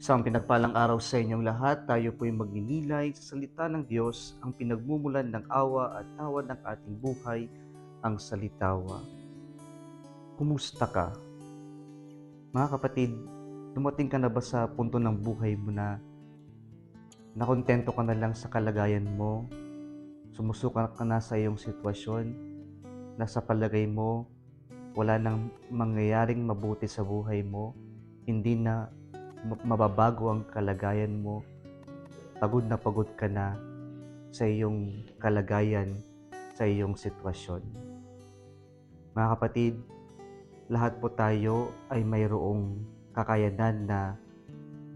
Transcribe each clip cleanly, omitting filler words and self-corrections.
Isang pinagpalang araw sa inyong lahat, tayo po'y magninilay sa salita ng Diyos, ang pinagmumulan ng awa at tawa ng ating buhay, ang salitawa. Kumusta ka? Mga kapatid, dumating ka na ba sa punto ng buhay mo na nakontento ka na lang sa kalagayan mo, sumusuka ka na sa iyong sitwasyon, na sa palagay mo, wala nang mangyayaring mabuti sa buhay mo, hindi na mababago ang kalagayan mo, pagod na pagod ka na sa iyong kalagayan, sa iyong sitwasyon. Mga kapatid, lahat po tayo ay mayroong kakayanan na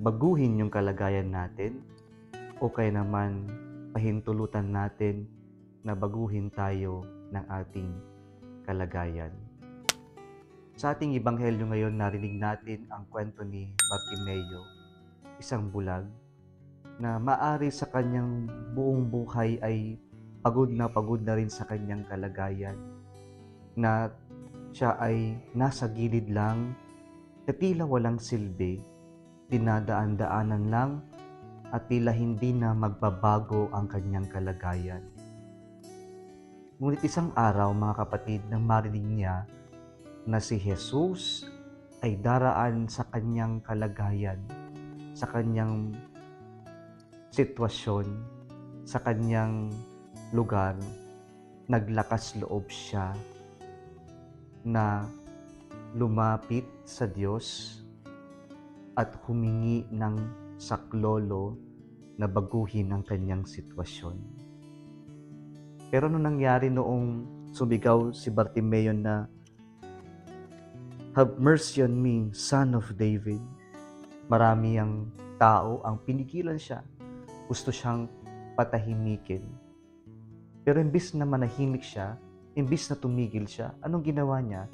baguhin yung kalagayan natin o kaya naman pahintulutan natin na baguhin tayo ng ating kalagayan. Sa ating ebanghelyo ngayon, narinig natin ang kwento ni Bartimeo, isang bulag, na maari sa kanyang buong buhay ay pagod na rin sa kanyang kalagayan, na siya ay nasa gilid lang, na tila walang silbi, dinadaan-daanan lang, at tila hindi na magbabago ang kanyang kalagayan. Ngunit isang araw, mga kapatid, nang marinig niya na si Jesus ay daraan sa kanyang kalagayan, sa kanyang sitwasyon, sa kanyang lugar, naglakas loob siya na lumapit sa Diyos at humingi ng saklolo na baguhin ang kanyang sitwasyon. Pero ano nangyari noong sumigaw si Bartimeo na, "Have mercy on me, Son of David"? Marami ang tao ang pinigilan siya. Gusto siyang patahimikin. Pero imbis na manahimik siya, imbis na tumigil siya, anong ginawa niya?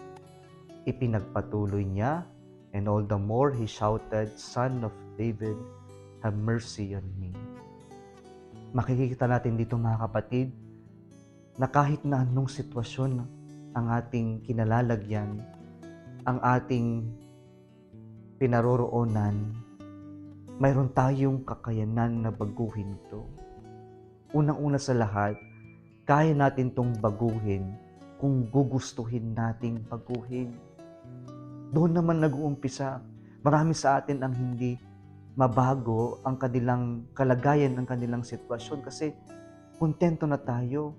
Ipinagpatuloy niya, and all the more he shouted, "Son of David, have mercy on me." Makikita natin dito, mga kapatid, na kahit na anong sitwasyon ang ating kinalalagyan, ang ating pinaroroonan, mayroon tayong kakayanan na baguhin ito. Unang-una sa lahat, kaya natin itong baguhin kung gugustuhin nating baguhin. Doon naman nag-uumpisa. Marami sa atin ang hindi mabago ang kanilang kalagayan, ang kanilang sitwasyon kasi kontento na tayo.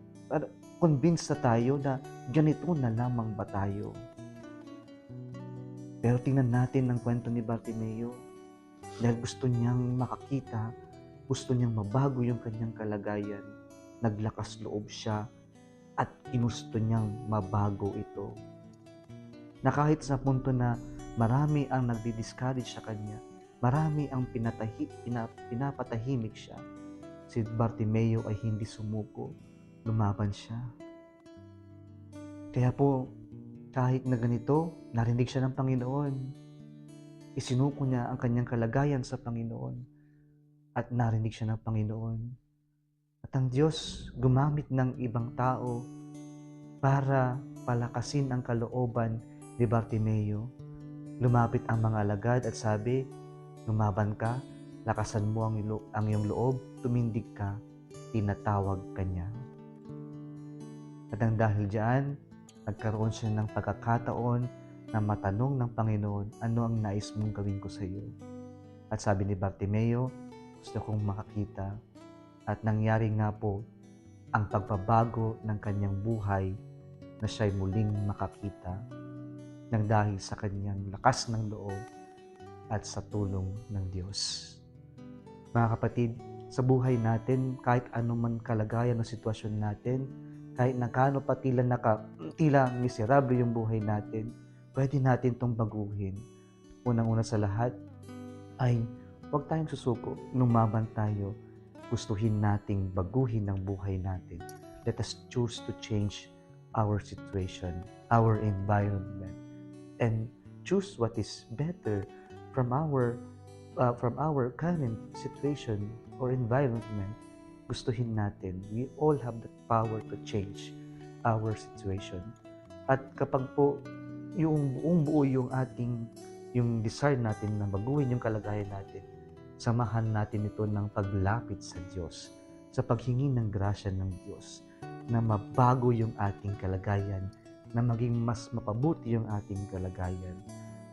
Convinced na tayo na ganito na lamang ba tayo. Pero tingnan natin ang kwento ni Bartimeo. Dahil gusto niyang makakita, gusto niyang mabago yung kanyang kalagayan, naglakas loob siya at ginusto niyang mabago ito. Na kahit sa punto na marami ang nagdi-discourage sa kanya, marami ang pinapatahimik siya, si Bartimeo ay hindi sumuko, lumaban siya. Kaya po, kahit na ganito, narinig siya ng Panginoon. Isinuko niya ang kanyang kalagayan sa Panginoon at narinig siya ng Panginoon. At ang Diyos gumamit ng ibang tao para palakasin ang kalooban ni Bartimeo. Lumapit ang mga alagad at sabi, "Lumaban ka, lakasan mo ang iyong loob, tumindig ka," tinatawag kanya. At ang dahil diyan, nagkaroon siya ng pagkakataon na matanong ng Panginoon, "Ano ang nais mong gawin ko sa iyo?" At sabi ni Bartimeo, "Gusto kong makakita." At nangyari nga po ang pagbabago ng kanyang buhay na siya'y muling makakita nang dahil sa kanyang lakas ng loob at sa tulong ng Diyos. Mga kapatid, sa buhay natin, kahit anuman kalagayan o sitwasyon natin, kahit na gaano pa tila miserable yung buhay natin, pwede natin itong baguhin. Unang-una sa lahat ay huwag tayong susuko, lumaban tayo. Gustuhin nating baguhin ang buhay natin. Let us choose to change our situation, our environment, and choose what is better from our current situation or environment. Gustuhin natin. We all have the power to change our situation. At kapag po yung buong buo yung desire natin na baguhin yung kalagayan natin, Samahan natin ito ng paglapit sa Diyos, sa paghingi ng grasya ng Diyos, na mabago yung ating kalagayan, na maging mas mapabuti yung ating kalagayan.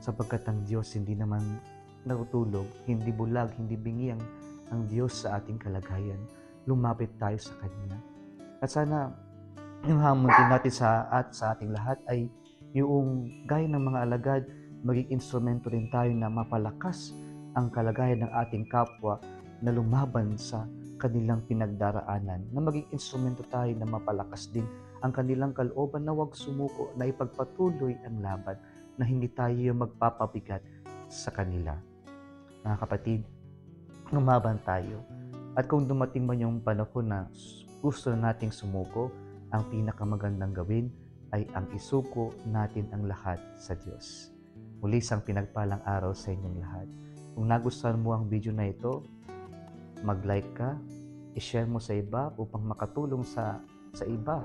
Sapagkat ang Diyos hindi naman natutulog, hindi bulag, hindi bingi ang Diyos sa ating kalagayan. Lumapit tayo sa Kanya. At sana yung hamon din natin sa ating lahat ay yung gaya ng mga alagad, maging instrumento rin tayo na mapalakas ang kalagayan ng ating kapwa na lumaban sa kanilang pinagdaraanan, na maging instrumento tayo na mapalakas din ang kanilang kalooban na huwag sumuko, na ipagpatuloy ang laban, na hindi tayo yung magpapabigat sa kanila. Mga kapatid, lumaban tayo. At kung dumating man yung panahon na gusto na nating sumuko, ang pinakamagandang gawin ay ang isuko natin ang lahat sa Diyos. Muli isang pinagpalang araw sa inyong lahat. Kung nagustuhan mo ang video na ito, mag-like ka, i-share mo sa iba upang makatulong sa iba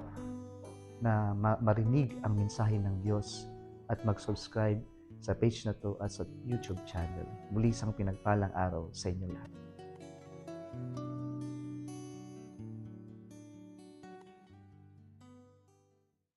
na marinig ang mensahe ng Diyos, at mag-subscribe sa page na to at sa YouTube channel. Muli isang pinagpalang araw sa inyong lahat.